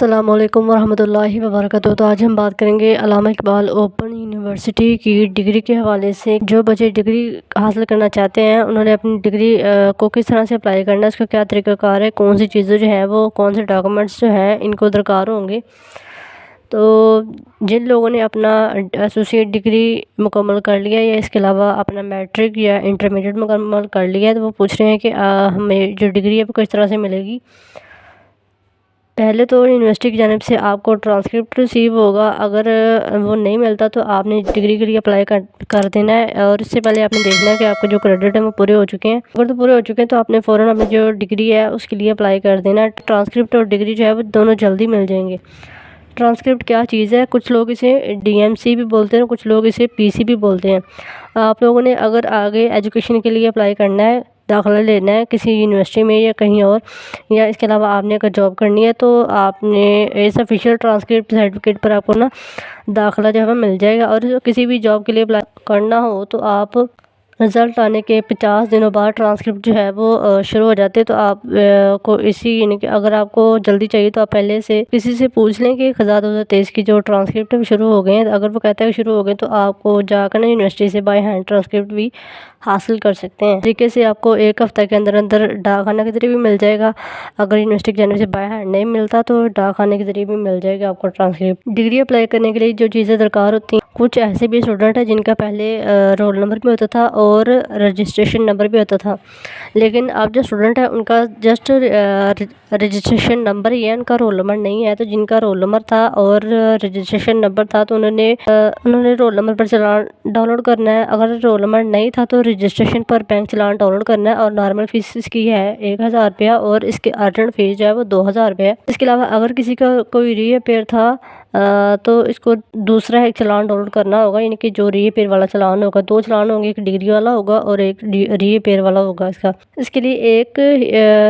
अस्सलामुअलैकुम वरहमतुल्लाहि वबरकातुहू। तो आज हम बात करेंगे अल्लामा इकबाल ओपन यूनिवर्सिटी की डिग्री के हवाले से। जो बच्चे डिग्री हासिल करना चाहते हैं उन्होंने अपनी डिग्री को किस तरह से अप्लाई करना है, उसका क्या तरीक़ाकार है, कौन सी चीज़ें जो हैं वो कौन से डॉक्यूमेंट्स जो हैं इनको दरकार होंगे। तो जिन लोगों ने अपना एसोसिएट डिग्री मुकम्मल कर लिया या इसके अलावा अपना मैट्रिक या इंटरमीडिएट मुकम्मल कर लिया है तो वो पूछ रहे हैं कि हमें जो डिग्री है वो किस तरह से मिलेगी। पहले तो यूनिवर्सिटी की जानिब से आपको ट्रांसक्रिप्ट रिसीव होगा। अगर वो नहीं मिलता तो आपने डिग्री के लिए अप्लाई कर देना है और इससे पहले आपने देखना है कि आपके जो क्रेडिट है वो पूरे हो चुके हैं। अगर तो पूरे हो चुके हैं तो आपने फ़ौरन अपनी जो डिग्री है उसके लिए अप्लाई कर देना है। ट्रांसक्रिप्ट और डिग्री जो है वो दोनों जल्दी मिल जाएंगे। ट्रांसक्रिप्ट क्या चीज़ है, कुछ लोग इसे डीएमसी भी बोलते हैं, कुछ लोग इसे पीसी भी बोलते हैं। आप लोगों ने अगर आगे एजुकेशन के लिए अप्लाई करना है, दाखिला लेना है किसी यूनिवर्सिटी में या कहीं और, या इसके अलावा आपने अगर जॉब करनी है तो आपने इस ऑफिशियल ट्रांसक्रिप्ट सर्टिफिकेट पर आपको ना दाखिला जो है मिल जाएगा। और किसी भी जॉब के लिए अप्लाई करना हो तो आप रिज़ल्ट आने के 50 दिनों बाद ट्रांसक्रिप्ट जो है वो शुरू हो जाते हैं। तो आप को इसी यानी कि अगर आपको जल्दी चाहिए तो आप पहले से किसी से पूछ लें कि ख़ज़ा 2023 की जो ट्रांसक्रिप्ट है शुरू हो गए हैं। अगर वो कहता है कि शुरू हो गए तो आपको जाकर ना यूनिवर्सिटी से बाय हैंड ट्रांसक्रिप्ट भी हासिल कर सकते हैं। तरीके से आपको एक हफ़्ते के अंदर अंदर डाकखाना के ज़रिए भी मिल जाएगा। अगर यूनिवर्सिटी के जाने से बाय हैंड नहीं मिलता तो डाकखाने के ज़रिए भी मिल जाएगा आपको ट्रांसक्रिप्ट। डिग्री अप्लाई करने के लिए जो चीज़ें दरकार होती हैं, कुछ ऐसे भी स्टूडेंट हैं जिनका पहले रोल नंबर भी होता था और रजिस्ट्रेशन नंबर भी होता था, लेकिन अब जो स्टूडेंट है उनका जस्ट रजिस्ट्रेशन नंबर ही है, उनका रोल नंबर नहीं है। तो जिनका रोल नंबर था और रजिस्ट्रेशन नंबर था तो उन्होंने रोल नंबर पर चलान डाउनलोड करना है। अगर रोल नंबर नहीं था तो रजिस्ट्रेशन पर बैंक चलान डाउनलोड करना है। और नॉर्मल फीस इसकी है 1000 रुपया और इसके अर्जेंट फीस जो है वो 2000 रुपया है। इसके अलावा अगर किसी का कोई रीअपेयर था तो इसको दूसरा एक चलान डाउनलोड करना होगा, यानी कि जो रीअपेयर वाला चलान होगा। 2 चलान होंगे, एक डिग्री वाला होगा और एक रीअपेयर वाला होगा। इसके लिए एक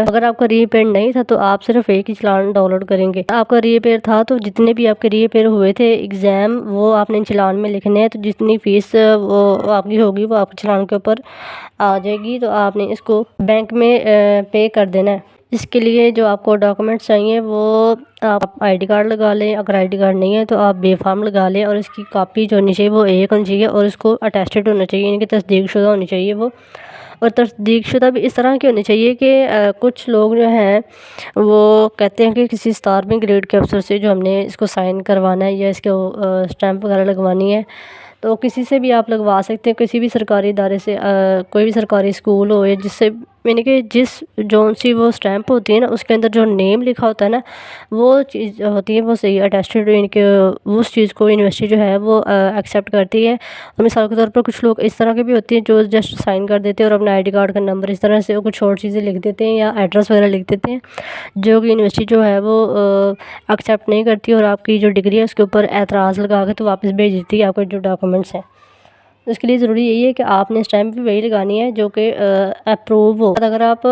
अगर आपका रीअपेयर नहीं था तो आप सिर्फ एक ही चलान डाउनलोड करेंगे। आपका रीअपेयर था तो जितने भी आपके रीअपेयर हुए थे एग्ज़ाम वो आपने चलान में लिखने हैं। तो जितनी फ़ीस वो आपकी होगी वो आपके चलान के ऊपर आ जाएगी। तो आपने इसको बैंक में पे कर देना है। इसके लिए जो आपको डॉक्यूमेंट्स चाहिए वो आप आईडी कार्ड लगा लें, अगर आईडी कार्ड नहीं है तो आप बेफार्म लगा लें। और इसकी कॉपी जो होनी चाहिए वो एक होनी चाहिए और इसको अटेस्टेड होना चाहिए, यानी कि तस्दीकशुदा होनी चाहिए वो। और तस्दीकशुदा भी इस तरह की होनी चाहिए कि कुछ लोग जो हैं वो कहते हैं कि किसी 17वीं ग्रेड के अफसर से जो हमने इसको साइन करवाना है या इसको स्टैंप वगैरह लगवानी है तो किसी से भी आप लगवा सकते हैं, किसी भी सरकारी इदारे से। कोई भी सरकारी स्कूल हो या जिससे यानी कि जिस जोन सी वो स्टैंप होती है ना उसके अंदर जो नेम लिखा होता है ना वो चीज़ होती है वो सही अटेस्टेड, यानी कि उस चीज़ को यूनिवर्सिटी जो है वो एक्सेप्ट करती है। और मिसाल के तौर पर कुछ लोग इस तरह के भी होते हैं जो जस्ट साइन कर देते हैं और अपना आईडी कार्ड का नंबर इस तरह से कुछ और चीज़ें लिख देते हैं या एड्रेस वगैरह लिख देते हैं, जो कि यूनिवर्सिटी जो है वो एक्सेप्ट नहीं करती और आपकी जो डिग्री है उसके ऊपर एतराज़ लगा के तो वापस भेज देती है आपके जो डॉक्यूमेंट्स हैं। तो इसके लिए ज़रूरी यही है कि आपने स्टैम्प भी वही लगानी है जो कि अप्रूव हो। अगर आप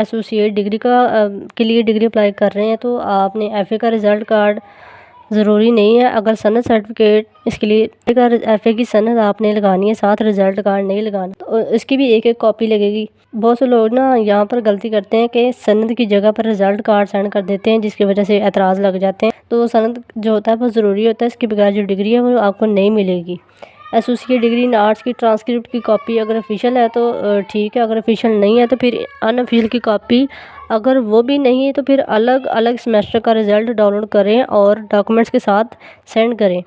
एसोसिएट डिग्री के लिए डिग्री अप्लाई कर रहे हैं तो आपने एफ़ए का रिज़ल्ट कार्ड ज़रूरी नहीं है। अगर सनद सर्टिफिकेट इसके लिए एफ़ए की सनद आपने लगानी है, साथ रिज़ल्ट कार्ड नहीं लगाना। तो इसकी भी एक कॉपी लगेगी। बहुत से लोग ना यहाँ पर गलती करते हैं कि सनद की जगह पर रिज़ल्ट कार्ड सेंड कर देते हैं, जिसकी वजह से एतराज़ लग जाते हैं। तो सनद जो होता है वो ज़रूरी होता है, इसके बगैर जो डिग्री है वो आपको नहीं मिलेगी। एसोसिएट डिग्री इन आर्ट्स की ट्रांसक्रिप्ट की कॉपी अगर ऑफिशियल है तो ठीक है, अगर ऑफिशियल नहीं है तो फिर अनऑफिशियल की कॉपी, अगर वो भी नहीं है तो फिर अलग अलग सेमेस्टर का रिज़ल्ट डाउनलोड करें और डॉक्यूमेंट्स के साथ सेंड करें।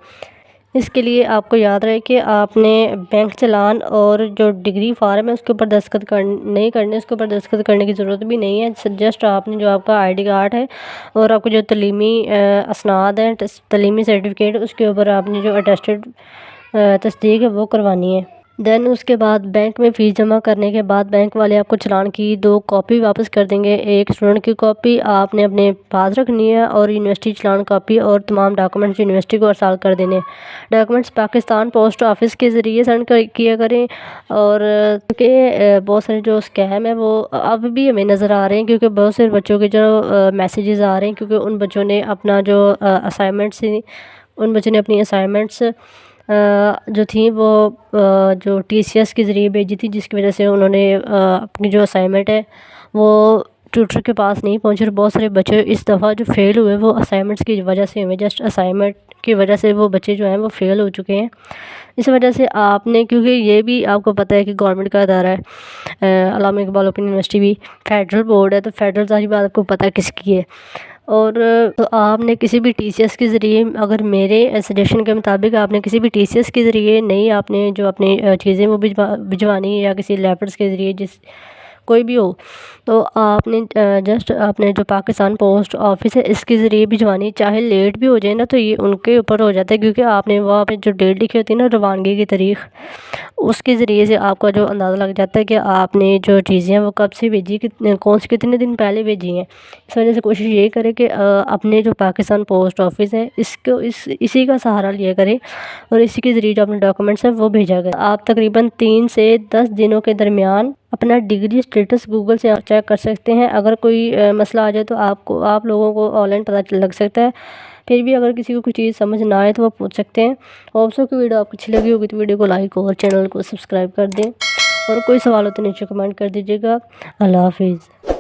इसके लिए आपको याद रहे कि आपने बैंक चलान और जो डिग्री फार्म है उसके ऊपर दस्तखत नहीं करने, उसके ऊपर दस्तखत करने की ज़रूरत भी नहीं है। जस्ट आपने जो आपका आईडी कार्ड है और आपको जो तलीमी असनाद हैं, तलीमी सर्टिफिकेट, उसके ऊपर आपने जो अटेस्टेड तस्दीक है वो करवानी है। देन उसके बाद बैंक में फ़ीस जमा करने के बाद बैंक वाले आपको चलान की 2 कॉपी वापस कर देंगे। एक स्टूडेंट की कॉपी आपने अपने पास रखनी है और यूनिवर्सिटी चलान कॉपी और तमाम डॉक्यूमेंट्स यूनिवर्सिटी को अरसाल कर देने। डॉक्यूमेंट्स पाकिस्तान पोस्ट ऑफिस के ज़रिए सेंड किया करें। और क्योंकि बहुत सारे जो स्कैम है वो अब भी हमें नज़र आ रहे हैं, क्योंकि बहुत से बच्चों के जो मैसेजेस आ रहे हैं, क्योंकि उन बच्चों ने अपना जो असाइनमेंट्स थी उन बच्चों ने अपनी असाइनमेंट्स जो थी वो जो टीसीएस के ज़रिए भेजी थी, जिसकी वजह से उन्होंने अपनी जो असाइनमेंट है वो ट्यूटर के पास नहीं पहुँचे और बहुत सारे बच्चे इस दफ़ा जो फेल हुए वो असाइनमेंट्स की वजह से हुए। जस्ट असाइनमेंट की वजह से वो बच्चे जो हैं वो फेल हो चुके हैं। इस वजह से आपने, क्योंकि ये भी आपको पता है कि गवर्नमेंट का अदारा है, अल्लामा इकबाल ओपन यूनिवर्सिटी भी फेडरल बोर्ड है, तो फेडरल सारी बात आपको पता है किसकी है। और तो आपने किसी भी टीसीएस के ज़रिए, अगर मेरे सजेशन के मुताबिक आपने किसी भी टीसीएस के ज़रिए नहीं, आपने जो अपनी चीज़ें वो भिजवानी या किसी लेपर्स के ज़रिए, जिस कोई भी हो, तो आपने जस्ट आपने जो पाकिस्तान पोस्ट ऑफिस है इसके ज़रिए भिजवानी। चाहे लेट भी हो जाए ना तो ये उनके ऊपर हो जाता है, क्योंकि आपने वहाँ पे जो डेट लिखी होती है ना, रवानगी की तारीख़, उसके ज़रिए से आपका जो अंदाज़ा लग जाता है कि आपने जो चीज़ें हैं वो कब से भेजी, कितने कौन से कितने दिन पहले भेजी हैं। इस वजह से कोशिश यही करें कि अपने जो पाकिस्तान पोस्ट ऑफिस है इसको इसी का सहारा लिया करें और इसी के ज़रिए जो अपने डॉक्यूमेंट्स हैं वो भेजा करें। आप तकरीबन 3 से 10 दिनों के दरमियान अपना डिग्री स्टेटस गूगल से चेक कर सकते हैं। अगर कोई मसला आ जाए तो आप लोगों को ऑनलाइन पता लग सकता है। फिर भी अगर किसी को कोई चीज़ समझ ना आए तो वो पूछ सकते हैं। होप सो कि वीडियो आपको अच्छी लगी होगी तो वीडियो को लाइक और चैनल को सब्सक्राइब कर दें, और कोई सवाल हो तो नीचे कमेंट कर दीजिएगा। अल्लाह हाफिज़।